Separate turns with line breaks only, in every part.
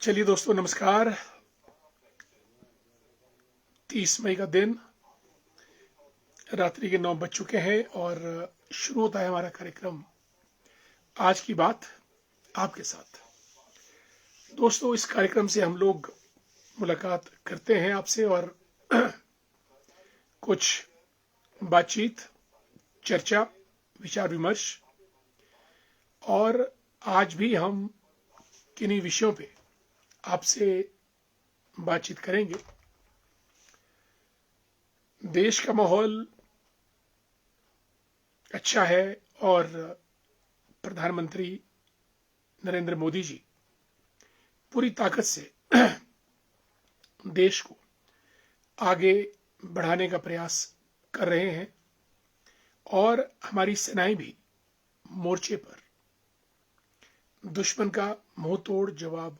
चलिए दोस्तों, नमस्कार। 30 मई का दिन, रात्रि के 9 बज चुके हैं और शुरू होता है हमारा कार्यक्रम आज की बात आपके साथ। दोस्तों, इस कार्यक्रम से हम लोग मुलाकात करते हैं आपसे और कुछ बातचीत, चर्चा, विचार विमर्श, और आज भी हम किन्हीं विषयों पे आपसे बातचीत करेंगे। देश का माहौल अच्छा है और प्रधानमंत्री नरेंद्र मोदी जी पूरी ताकत से देश को आगे बढ़ाने का प्रयास कर रहे हैं और हमारी सेनाएं भी मोर्चे पर दुश्मन का मुंह तोड़ जवाब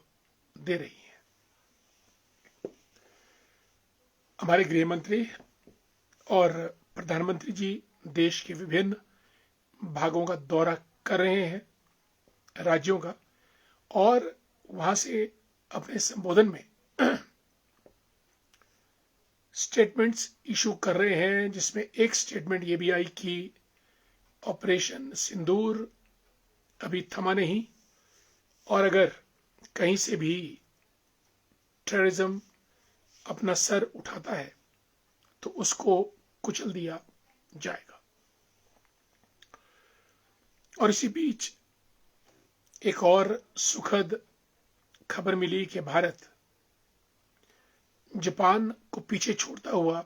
दे रही हैं। हमारे गृह मंत्री और प्रधानमंत्री जी देश के विभिन्न भागों का दौरा कर रहे हैं, राज्यों का, और वहां से अपने संबोधन में स्टेटमेंट्स इशू कर रहे हैं, जिसमें एक स्टेटमेंट ये भी आई कि ऑपरेशन सिंदूर अभी थमा नहीं और अगर कहीं से भी टेररिज्म अपना सर उठाता है तो उसको कुचल दिया जाएगा। और इसी बीच एक और सुखद खबर मिली कि भारत जापान को पीछे छोड़ता हुआ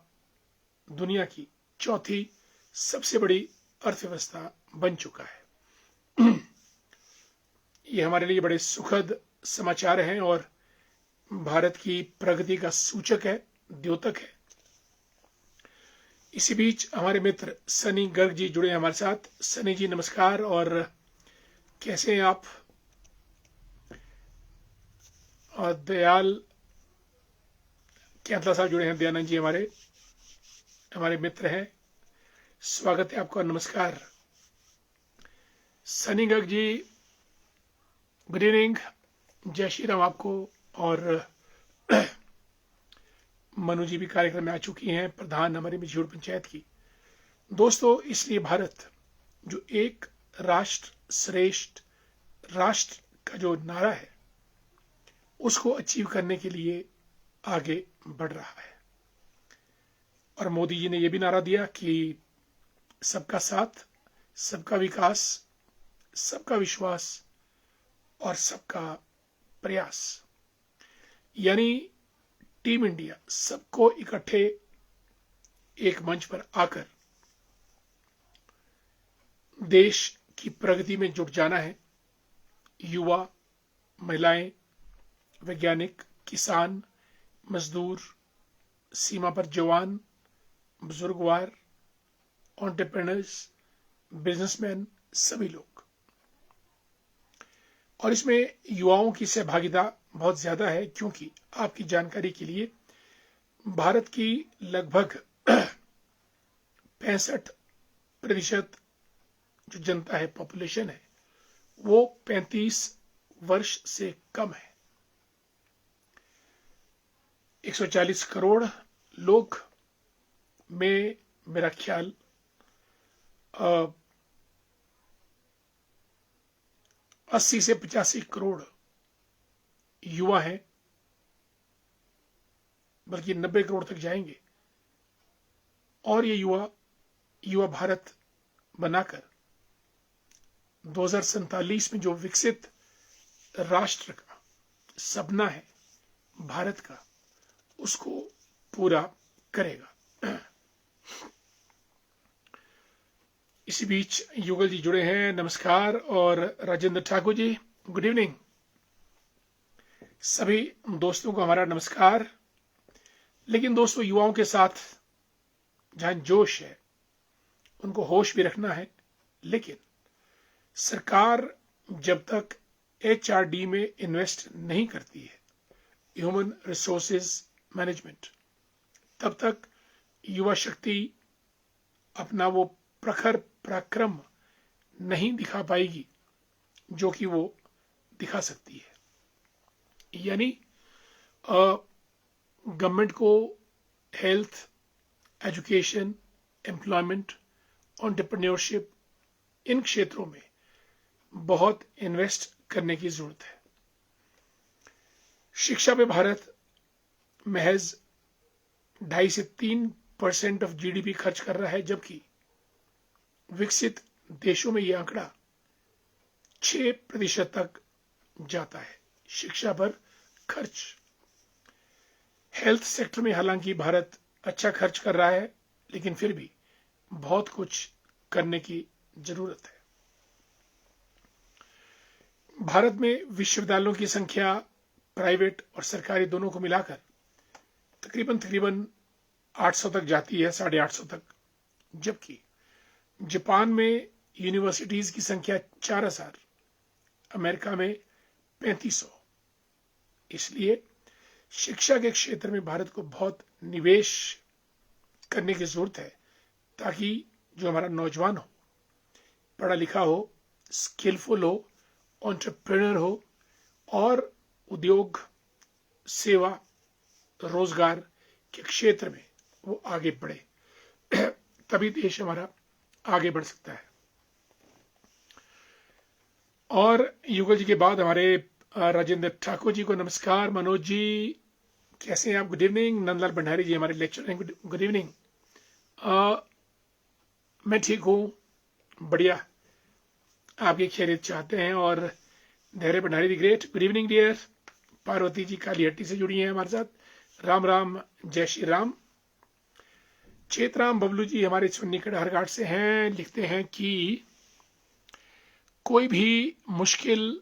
दुनिया की चौथी सबसे बड़ी अर्थव्यवस्था बन चुका है। ये हमारे लिए बड़े सुखद समाचार हैं और भारत की प्रगति का सूचक है, द्योतक है। इसी बीच हमारे मित्र सनी गर्ग जी जुड़े हैं हमारे साथ। सनी जी, नमस्कार, और कैसे हैं आप? और दयाल कैंतला साहब जुड़े हैं, दयानंद जी हमारे हमारे मित्र हैं। स्वागत है आपका, नमस्कार। सनी गर्ग जी, गुड इवनिंग, जय श्री राम आपको। और मनु जी भी कार्यक्रम में आ चुकी हैं, प्रधान हमारी मिझूड़ पंचायत की। दोस्तों, इसलिए भारत जो एक राष्ट्र श्रेष्ठ राष्ट्र का जो नारा है उसको अचीव करने के लिए आगे बढ़ रहा है। और मोदी जी ने यह भी नारा दिया कि सबका साथ, सबका विकास, सबका विश्वास और सबका प्रयास, यानी टीम इंडिया सबको इकट्ठे एक मंच पर आकर देश की प्रगति में जुट जाना है। युवा, महिलाएं, वैज्ञानिक, किसान, मजदूर, सीमा पर जवान, बुजुर्गवार, एंटरप्रेन्योर्स, बिजनेसमैन, सभी लोग। और इसमें युवाओं की सहभागिता बहुत ज्यादा है, क्योंकि आपकी जानकारी के लिए भारत की लगभग 65% जो जनता है, पॉपुलेशन है, वो 35 वर्ष से कम है। 140 करोड़ लोग में मेरा ख्याल 80 से 85 करोड़ युवा हैं, बल्कि 90 करोड़ तक जाएंगे। और ये युवा भारत बनाकर 2047 में जो विकसित राष्ट्र का सपना है भारत का, उसको पूरा करेगा। इसी बीच युगल जी जुड़े हैं, नमस्कार। और राजेंद्र ठाकुर जी, गुड इवनिंग। सभी दोस्तों को हमारा नमस्कार। लेकिन दोस्तों, युवाओं के साथ जहां जोश है उनको होश भी रखना है। लेकिन सरकार जब तक HRD में इन्वेस्ट नहीं करती है, ह्यूमन रिसोर्सेज मैनेजमेंट, तब तक युवा शक्ति अपना वो प्रखर पराक्रम नहीं दिखा पाएगी जो कि वो दिखा सकती है। यानी गवर्नमेंट को हेल्थ, एजुकेशन, एम्प्लॉयमेंट, एंटरप्रेन्योरशिप, इन क्षेत्रों में बहुत इन्वेस्ट करने की जरूरत है। शिक्षा पे भारत महज 2.5 से 3% ऑफ जीडीपी खर्च कर रहा है, जबकि विकसित देशों में यह आंकड़ा 6% तक जाता है शिक्षा पर खर्च। हेल्थ सेक्टर में हालांकि भारत अच्छा खर्च कर रहा है, लेकिन फिर भी बहुत कुछ करने की जरूरत है। भारत में विश्वविद्यालयों की संख्या प्राइवेट और सरकारी दोनों को मिलाकर तकरीबन 800 तक जाती है, 850 तक, जबकि जापान में यूनिवर्सिटीज की संख्या 4000, अमेरिका में 3500। इसलिए शिक्षा के क्षेत्र में भारत को बहुत निवेश करने की जरूरत है, ताकि जो हमारा नौजवान हो, पढ़ा लिखा हो, स्किलफुल हो, एंटरप्रेन्योर हो और उद्योग, सेवा, रोजगार के क्षेत्र में वो आगे बढ़े। तभी देश हमारा आगे बढ़ सकता है। और युगल जी के बाद हमारे राजेंद्र ठाकुर जी को नमस्कार। मनोज जी कैसे हैं आप? Good evening. नंदलाल भंडारी जी हमारे लेक्चर हैं, गुड इवनिंग। मैं ठीक हूँ, बढ़िया। आपकी खैरियत चाहते हैं। और Dhairya Bhandari the great, good evening dear. Parvati ji Kalihatti से जुड़ी हैं हमारे साथ, राम राम, जय श्री राम। चेतराम बबलू जी हमारे चुन्नी कड़हरघाट से हैं, लिखते हैं कि कोई भी मुश्किल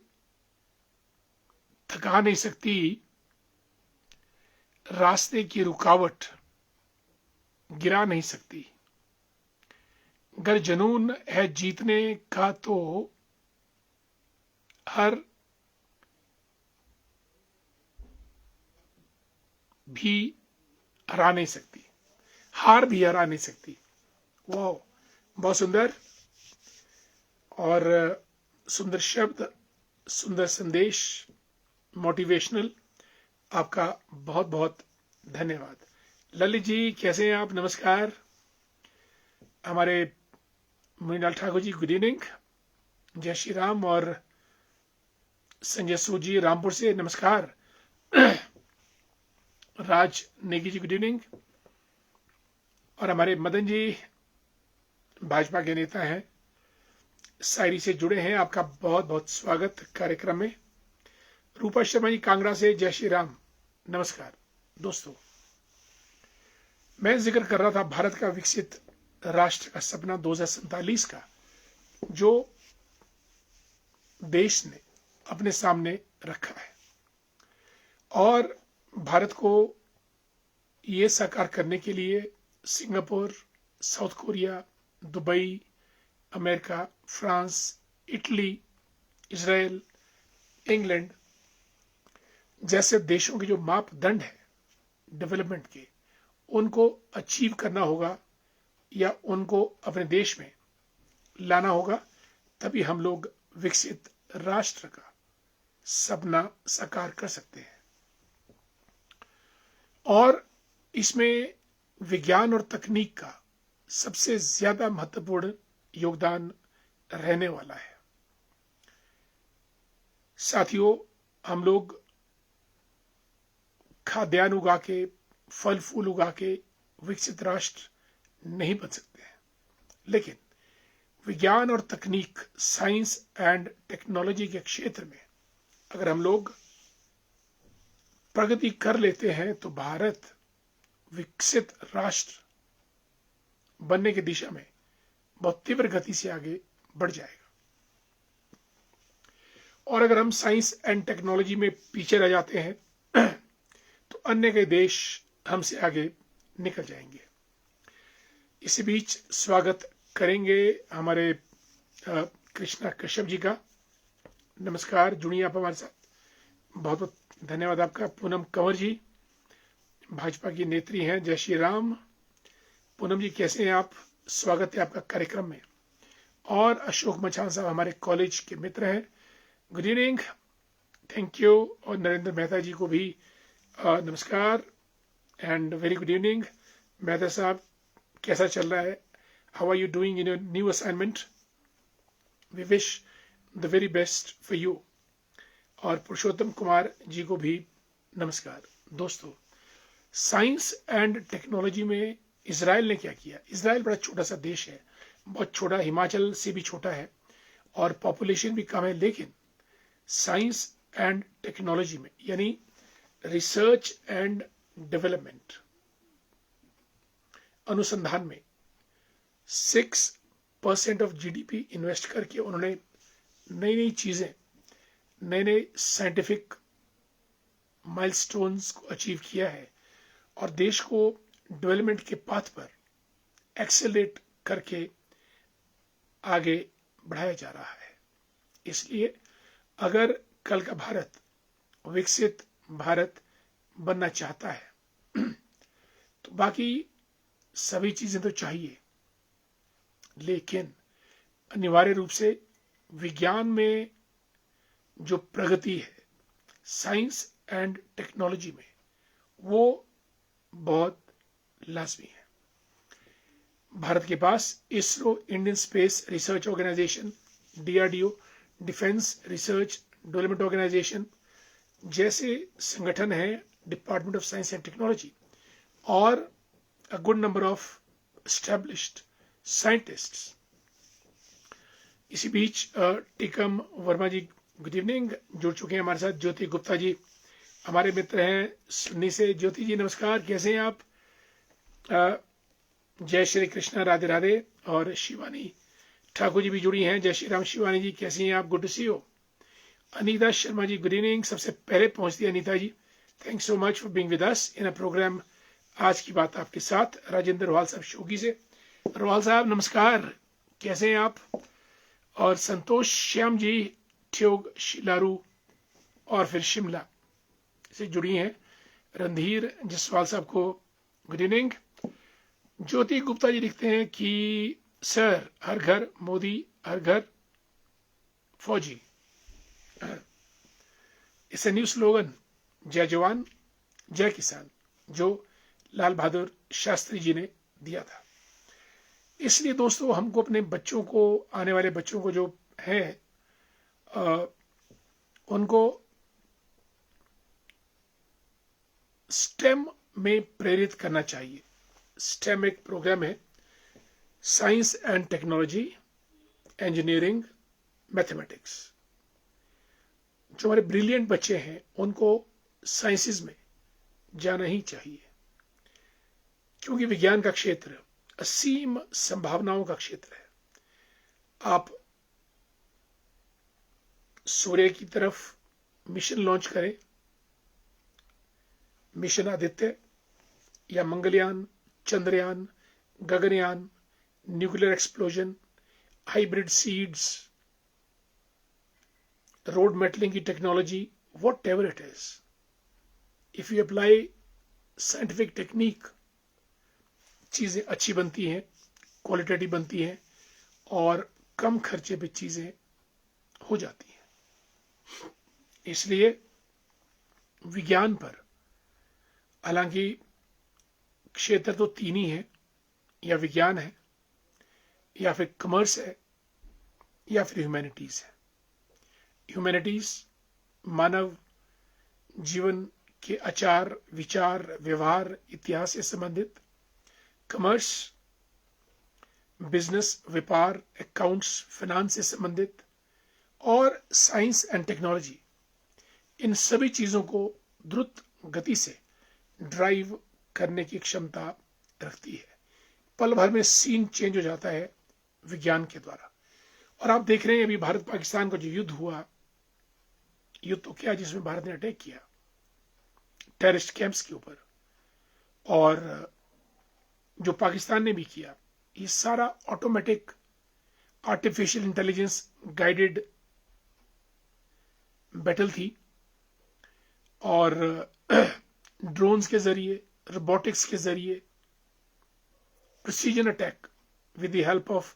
थका नहीं सकती, रास्ते की रुकावट गिरा नहीं सकती। अगर जुनून है जीतने का तो हर भी हरा नहीं सकती, हार भी हरा नहीं सकती। वाह, बहुत सुंदर। और सुंदर शब्द, सुंदर संदेश, मोटिवेशनल। आपका बहुत बहुत धन्यवाद। ललित जी कैसे हैं आप? नमस्कार। हमारे मृणाल ठाकुर जी गुड इवनिंग, जय श्री राम। और संजय सूद जी रामपुर से नमस्कार। राज नेगी जी गुड इवनिंग। और हमारे मदन जी भाजपा के नेता हैं, शायरी से जुड़े हैं, आपका बहुत बहुत स्वागत कार्यक्रम में। रूपा शर्मा जी कांगड़ा से जय श्री राम, नमस्कार। दोस्तों, मैं जिक्र कर रहा था भारत का विकसित राष्ट्र का सपना 2047 का, जो देश ने अपने सामने रखा है। और भारत को ये साकार करने के लिए Singapore, south Korea, Dubai, America, France, Italy, Israel, England जैसे देशों के जो मापदंड है डेवलपमेंट के, उनको अचीव करना होगा या उनको अपने देश में लाना होगा, तभी हम लोग विकसित राष्ट्र का सपना साकार कर सकते हैं। और इसमें विज्ञान और तकनीक का सबसे ज्यादा महत्वपूर्ण योगदान रहने वाला है। साथियों, हम लोग खाद्यान्न उगा के, फल फूल उगा के विकसित राष्ट्र नहीं बन सकते हैं, लेकिन विज्ञान और तकनीक, साइंस एंड टेक्नोलॉजी के क्षेत्र में अगर हम लोग प्रगति कर लेते हैं तो भारत विकसित राष्ट्र बनने की दिशा में बहुत तीव्र गति से आगे बढ़ जाएगा। और अगर हम साइंस एंड टेक्नोलॉजी में पीछे रह जाते हैं तो अन्य कई देश हमसे आगे निकल जाएंगे। इसी बीच स्वागत करेंगे हमारे कृष्णा कश्यप जी का। नमस्कार, जुड़िए आप हमारे साथ। बहुत बहुत धन्यवाद आपका। पूनम कंवर जी भाजपा की नेत्री हैं, जय श्री राम। पूनम जी कैसे हैं आप? स्वागत है आपका कार्यक्रम में। और अशोक मचान साहब हमारे कॉलेज के मित्र हैं, गुड इवनिंग। Thank you. और नरेंद्र मेहता जी को भी नमस्कार and very good evening. Mehta साहब, कैसा चल रहा है? How are you doing in your new assignment? We wish the very best for you. और पुरुषोत्तम कुमार जी को भी नमस्कार। दोस्तों, साइंस एंड टेक्नोलॉजी में इसराइल ने क्या किया? इसराइल बड़ा छोटा सा देश है, बहुत छोटा, हिमाचल से भी छोटा है और पॉपुलेशन भी कम है, लेकिन साइंस एंड टेक्नोलॉजी में यानी रिसर्च एंड डेवलपमेंट, अनुसंधान में 6% ऑफ जीडीपी इन्वेस्ट करके उन्होंने नई नई चीजें, नए नए साइंटिफिक माइलस्टोन्स को अचीव किया है और देश को डेवलपमेंट के पाथ पर एक्सेलरेट करके आगे बढ़ाया जा रहा है। इसलिए अगर कल का भारत विकसित भारत बनना चाहता है तो बाकी सभी चीजें तो चाहिए, लेकिन अनिवार्य रूप से विज्ञान में जो प्रगति है, साइंस एंड टेक्नोलॉजी में, वो बहुत लाजमी है। भारत के पास ISRO, Indian space research organisation, DRDO, defence research development organisation जैसे संगठन हैं, department of science and technology, और a good number of established scientists। इसी बीच टीकम वर्मा जी गुड इवनिंग जुड़ चुके हैं हमारे साथ। ज्योति गुप्ता जी हमारे मित्र हैं सुन्नी से। ज्योति जी नमस्कार, कैसे हैं आप? जय श्री कृष्णा, राधे राधे। और शिवानी ठाकुर जी भी जुड़ी हैं। जय श्री राम शिवानी जी, कैसी हैं आप? Good to see you. Anita Sharma ji good evening, सबसे पहले पहुंचती है Anita ji. Thanks so much for being with us in a programme आज की बात आपके साथ। राजेंद्र रोहाल साहब शोगी से। रोहाल साहब नमस्कार, कैसे हैं आप? और संतोष श्याम जी ठ्योग शिलारू और फिर शिमला से जुड़ी हैं। रणधीर जसवाल साहब को गुड इवनिंग। ज्योति गुप्ता जी लिखते हैं कि सर, हर घर मोदी, हर घर फौजी। इट्स ए न्यू स्लोगन, जय जवान जय किसान, जो लाल बहादुर शास्त्री जी ने दिया था। इसलिए दोस्तों, हमको अपने बच्चों को, आने वाले बच्चों को जो है, उनको स्टेम में प्रेरित करना चाहिए। स्टेम एक प्रोग्राम है, science and technology, engineering, mathematics. जो हमारे ब्रिलियंट बच्चे हैं उनको साइंसेस में जाना ही चाहिए, क्योंकि विज्ञान का क्षेत्र असीम संभावनाओं का क्षेत्र है। आप सूर्य की तरफ मिशन लॉन्च करें, मिशन आदित्य, या Mangalyaan, Chandrayaan, Gaganyaan, nuclear explosion, hybrid seeds, road metalling की technology, whatever it is, if you apply scientific technique, चीजें अच्छी बनती हैं, क्वालिटेटिव बनती हैं और कम खर्चे पे चीजें हो जाती हैं। इसलिए विज्ञान पर, हालांकि क्षेत्र तो तीन ही है, या विज्ञान है, या फिर कॉमर्स है, या फिर ह्यूमैनिटीज है। ह्यूमैनिटीज मानव जीवन के आचार, विचार, व्यवहार, इतिहास से संबंधित। कॉमर्स बिजनेस, व्यापार, अकाउंट्स, फाइनेंस से संबंधित। और साइंस एंड टेक्नोलॉजी इन सभी चीजों को द्रुत गति से ड्राइव करने की क्षमता रखती है। पल भर में सीन चेंज हो जाता है विज्ञान के द्वारा। और आप देख रहे हैं अभी भारत पाकिस्तान का जो युद्ध हुआ, युद्ध तो क्या जिसमें भारत ने अटैक किया टेररिस्ट कैंप्स के ऊपर, और जो पाकिस्तान ने भी किया, ये सारा automatic artificial intelligence guided battle थी। और ड्रोन्स के जरिए, रोबोटिक्स के जरिए, precision attack with the help of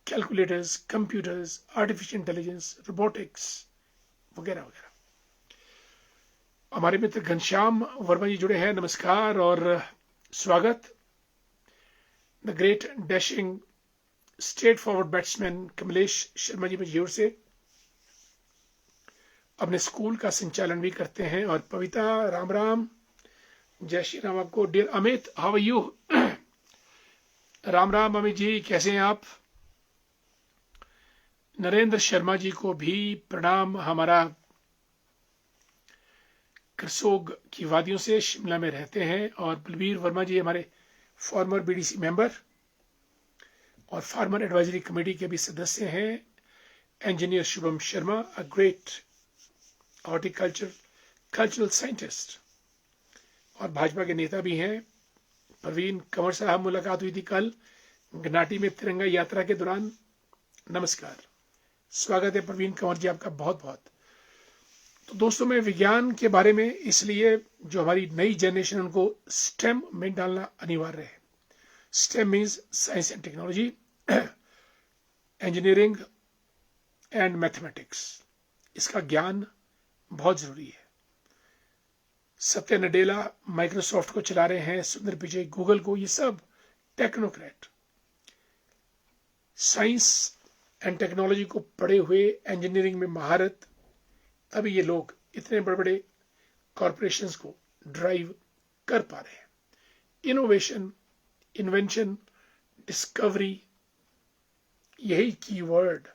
calculators, computers, artificial intelligence, robotics वगैरह वगैरह। हमारे मित्र घनश्याम वर्मा जी जुड़े हैं, नमस्कार और स्वागत। The great dashing straight forward batsman Kamlesh Sharma ji Majhiyor से अपने स्कूल का संचालन भी करते हैं। और पविता राम राम, जय श्री राम आपको। Dear Amit, how are you? Ram Ram Amit ji, कैसे हैं आप? नरेंद्र शर्मा जी को भी प्रणाम, हमारा करसोग की वादियों से शिमला में रहते हैं। और बलबीर वर्मा जी हमारे फॉर्मर बीडीसी मेंबर और फार्मर एडवाइजरी कमेटी के भी सदस्य हैं। Engineer Shubham Sharma, a great cultural scientist और भाजपा के नेता भी हैं। प्रवीण कंवर साहब, मुलाकात हुई थी कल गनाटी में तिरंगा यात्रा के दौरान, नमस्कार, स्वागत है प्रवीण कंवर जी आपका बहुत बहुत। तो दोस्तों, मैं विज्ञान के बारे में इसलिए जो हमारी नई जनरेशन उनको स्टेम में डालना अनिवार्य है। Stem means science and technology, engineering and mathematics. इसका ज्ञान बहुत जरूरी है। सत्य नडेला माइक्रोसॉफ्ट को चला रहे हैं, सुंदर पिचई गूगल को, ये सब टेक्नोक्रेट। साइंस एंड टेक्नोलॉजी को पढ़े हुए, इंजीनियरिंग में महारत, तभी ये लोग इतने बड़े बड़े कॉरपोरेशंस को ड्राइव कर पा रहे हैं। इनोवेशन, इन्वेंशन, डिस्कवरी, यही कीवर्ड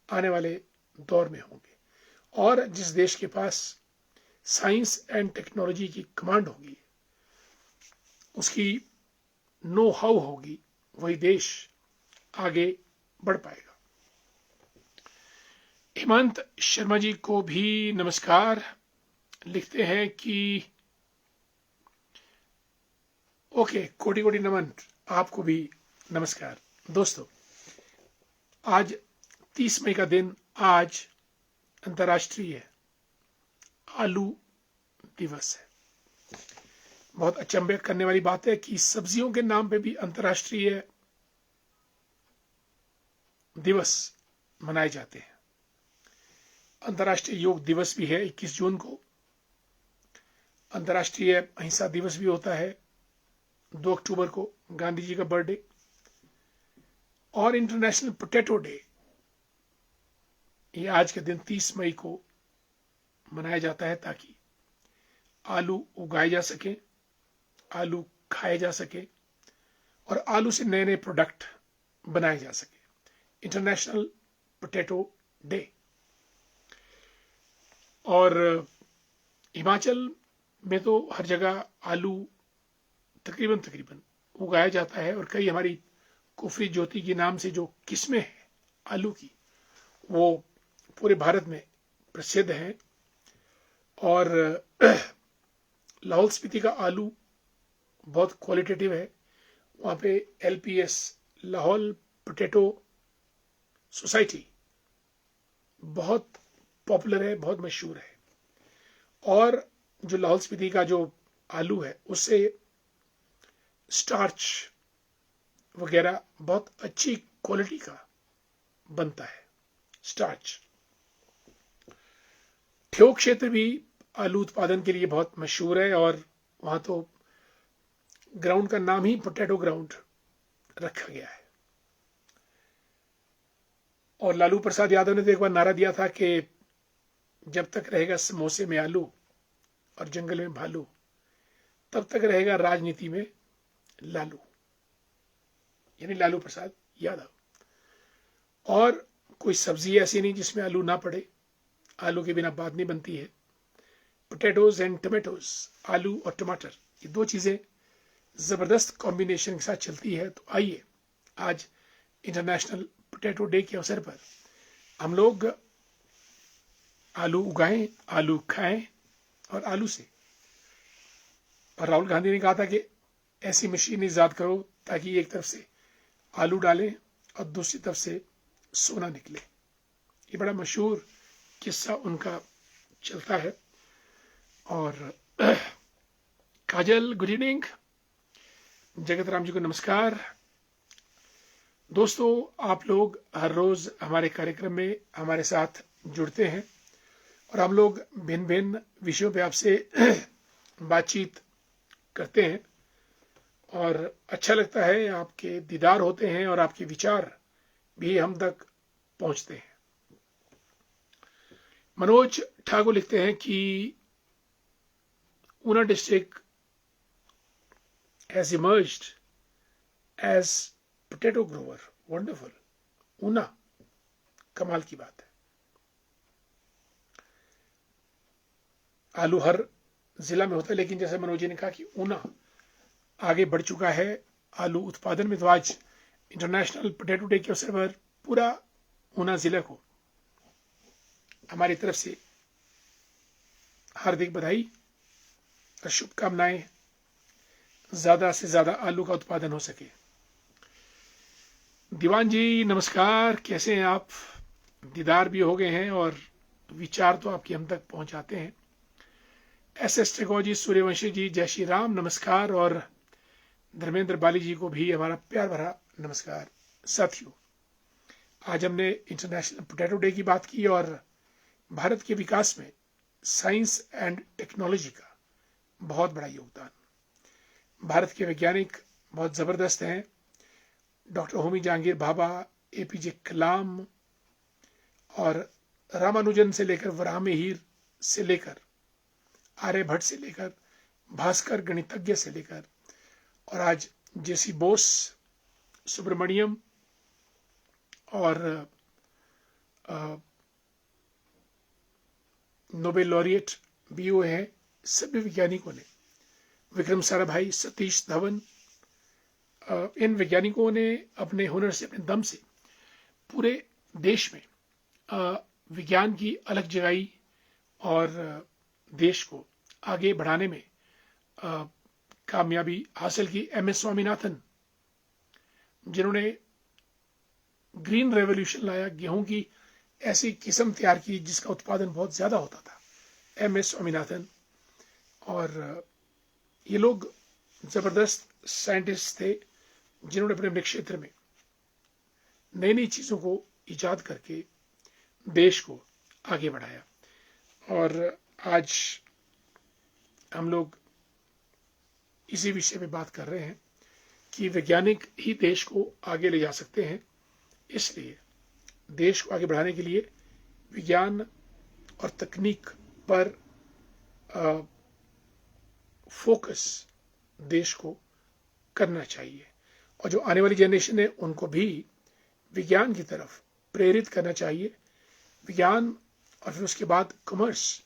आने वाले दौर में होंगे। और जिस देश के पास साइंस एंड टेक्नोलॉजी की कमांड होगी, उसकी नो हाउ होगी, वही देश आगे बढ़ पाएगा। हेमंत शर्मा जी को भी नमस्कार, लिखते हैं कि ओके, कोटि कोटि नमन, आपको भी नमस्कार। दोस्तों, आज 30 मई का दिन, आज अंतर्राष्ट्रीय आलू दिवस है। बहुत अचंभे करने वाली बात है कि सब्जियों के नाम पे भी अंतर्राष्ट्रीय दिवस मनाए जाते हैं। अंतर्राष्ट्रीय योग दिवस भी है 21 जून को। अंतर्राष्ट्रीय अहिंसा दिवस भी होता है 2 अक्टूबर को, गांधी जी का बर्थडे। और इंटरनेशनल पोटैटो डे, ये आज के दिन 30 मई को मनाया जाता है ताकि आलू उगाए जा सके, आलू खाए जा सके और आलू से नए नए प्रोडक्ट बनाए जा सके। International potato day. और हिमाचल में तो हर जगह आलू तकरीबन उगाया जाता है। और कई हमारी कुफरी ज्योति के नाम से जो किस्में हैं आलू की, वो पूरे भारत में प्रसिद्ध हैं। और लाहौल स्पीति का आलू बहुत क्वालिटेटिव है। वहाँ पे LPS, लाहौल पोटैटो सोसाइटी, बहुत पॉपुलर है, बहुत मशहूर है। और जो लाहौल स्पीति का जो आलू है, उससे स्टार्च वगैरह बहुत अच्छी क्वालिटी का बनता है, स्टार्च। ठियोग क्षेत्र भी आलू उत्पादन के लिए बहुत मशहूर है और वहां तो ग्राउंड का नाम ही पोटैटो ग्राउंड रखा गया है। और लालू प्रसाद यादव ने तो एक बार नारा दिया था कि जब तक रहेगा समोसे में आलू और जंगल में भालू, तब तक रहेगा राजनीति में लालू, यानी लालू प्रसाद यादव। और कोई सब्जी ऐसी नहीं जिसमें आलू ना पड़े, आलू के बिना बात नहीं बनती है। पोटैटोज एंड टमेटोज, आलू और टमाटर, ये दो चीजें जबरदस्त कॉम्बिनेशन के साथ चलती है। तो आइए आज इंटरनेशनल पोटैटो डे के अवसर पर हम लोग आलू उगाएं, आलू खाएं और आलू से। और राहुल गांधी ने कहा था कि ऐसी मशीन ईजाद करो ताकि एक तरफ से आलू डालें और दूसरी तरफ से सोना निकले। ये बड़ा मशहूर किस्सा उनका चलता है। और काजल, गुड इवनिंग। जगत राम जी को नमस्कार। दोस्तों, आप लोग हर रोज हमारे कार्यक्रम में हमारे साथ जुड़ते हैं और हम लोग भिन्न भिन्न विषयों पे आपसे बातचीत करते हैं और अच्छा लगता है। आपके दीदार होते हैं और आपके विचार भी हम तक पहुंचते हैं। मनोज ठाकुर लिखते हैं कि Una district has emerged as potato grower. Wonderful. Una, कमाल की बात है। आलू हर जिला में होता है, लेकिन जैसे मनोज जी ने कहा कि ऊना आगे बढ़ चुका है आलू उत्पादन में। तो आज इंटरनेशनल पोटैटो डे के अवसर पर पूरा ऊना जिला को हमारी तरफ से हार्दिक बधाई और शुभकामनाएं। ज्यादा से ज्यादा आलू का उत्पादन हो सके। दीवान जी नमस्कार, कैसे हैं आप? दीदार भी हो गए हैं और विचार तो आपके हम तक पहुंचाते हैं। SS टेगोर जी, सूर्यवंशी जी, जय श्री राम नमस्कार। और धर्मेंद्र बाली जी को भी हमारा प्यार भरा नमस्कार। साथियों, आज हमने इंटरनेशनल पोटैटो डे की बात की और भारत के विकास में साइंस एंड टेक्नोलॉजी का बहुत बड़ा योगदान। भारत के वैज्ञानिक बहुत जबरदस्त हैं। डॉक्टर होमी जहांगीर भाभा, APJ कलाम और रामानुजन से लेकर वराहमिहिर से लेकर आर्यभट्ट से लेकर भास्कर गणितज्ञ से लेकर और आज JC बोस, सुब्रमण्यम और नोबेल लॉरिएट भी हुए हैं। सभी वैज्ञानिकों ने, विक्रम साराभाई, सतीश धवन, इन वैज्ञानिकों ने अपने हुनर से, अपने दम से पूरे देश में विज्ञान की अलग जगाई और देश को आगे बढ़ाने में कामयाबी हासिल की। MS स्वामीनाथन, जिन्होंने ग्रीन रेवोल्यूशन लाया, गेहूं की ऐसी किस्म तैयार की जिसका उत्पादन बहुत ज्यादा होता था, MS स्वामीनाथन। और ये लोग जबरदस्त साइंटिस्ट थे जिन्होंने अपने अपने क्षेत्र में नई नई चीजों को इजाद करके देश को आगे बढ़ाया। और आज हम लोग इसी विषय में बात कर रहे हैं कि वैज्ञानिक ही देश को आगे ले जा सकते हैं। इसलिए देश को आगे बढ़ाने के लिए विज्ञान और तकनीक पर फोकस देश को करना चाहिए और जो आने वाली जनरेशन है उनको भी विज्ञान की तरफ प्रेरित करना चाहिए। विज्ञान और फिर उसके बाद कॉमर्स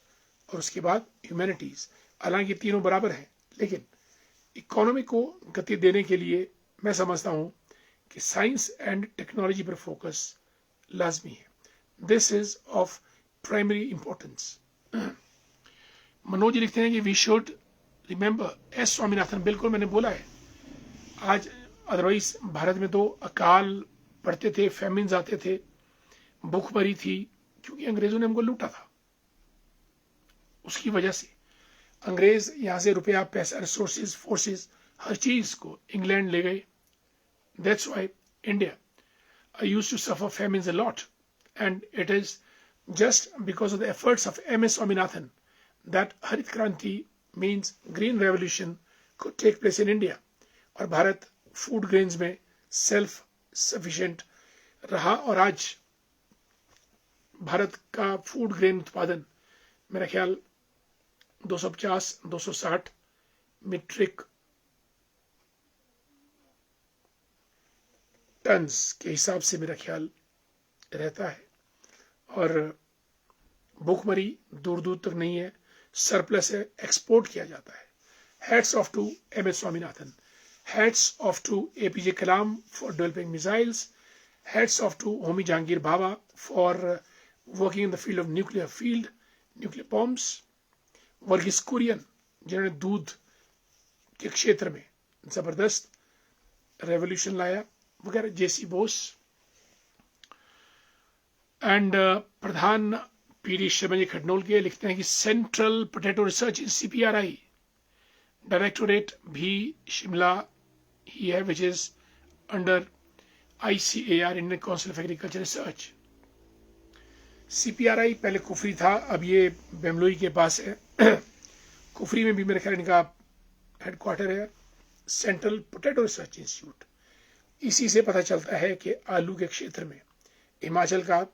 और उसके बाद ह्यूमैनिटीज। हालांकि तीनों बराबर हैं, लेकिन इकोनॉमी को गति देने के लिए मैं समझता हूं कि साइंस एंड टेक्नोलॉजी पर फोकस लाजमी है। This is of primary importance. Manoj ji लिखते हैं कि we should remember S Swaminathan. बिल्कुल, मैंने बोला है आज, अदरवाइज भारत में तो अकाल पड़ते थे, फैमिन्स आते थे, भूखमरी थी, क्योंकि अंग्रेजों ने हमको लूटा था। उसकी वजह से अंग्रेज यहां से रुपया, पैसा, रिसोर्सेज, फोर्सेस, हर चीज को इंग्लैंड ले गए। That's why India used to suffer famines a lot, and it is just because of the efforts of MS Swaminathan that Harit Kranti means green revolution could take place in India और Bharat food grains में self sufficient रहा। और आज भारत का food grain उत्पादन मेरा ख्याल 250-260 metric turns के हिसाब से मेरा ख्याल रहता है। और भूखमरी दूर दूर तक नहीं है, सरप्लस है, एक्सपोर्ट किया जाता है। Hats off to MS Swaminathan, hats off to APJ Kalam for developing missiles, hats off to Homi Jehangir Bhabha for working in the field of nuclear bombs, Verghese Kurien जिन्होंने दूध के क्षेत्र में जबरदस्त रेवोल्यूशन लाया, वगैरह, JC Bose and Pradhan PD Sharma ji Khadnol के लिखते हैं कि central potato research in CPRI directorate भी शिमला ही है, which is under ICAR, Indian council of agriculture research. CPRI पहले कुफरी था, अब ये बेमलोई के पास है। कुफरी में भी मेरे ख्याल इनका हेडक्वार्टर है, सेंट्रल पोटैटो रिसर्च इंस्टीट्यूट। इसी से पता चलता है कि आलू के क्षेत्र में हिमाचल का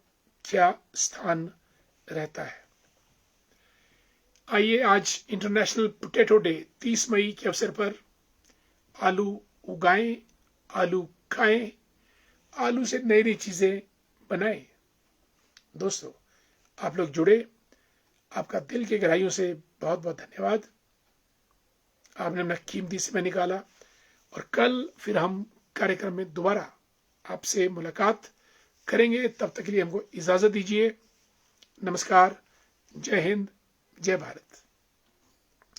क्या स्थान रहता है। आइए आज इंटरनेशनल पोटैटो डे 30 मई के अवसर पर आलू उगाएं, आलू खाएं, आलू से नई नई चीजें बनाएं। दोस्तों, आप लोग जुड़े, आपका दिल की गहराइयों से बहुत बहुत धन्यवाद। आपने अपना कीमती समय निकाला और कल फिर हम कार्यक्रम में दोबारा आपसे मुलाकात करेंगे। तब तक के लिए हमको इजाजत दीजिए। नमस्कार, जय हिंद, जय भारत।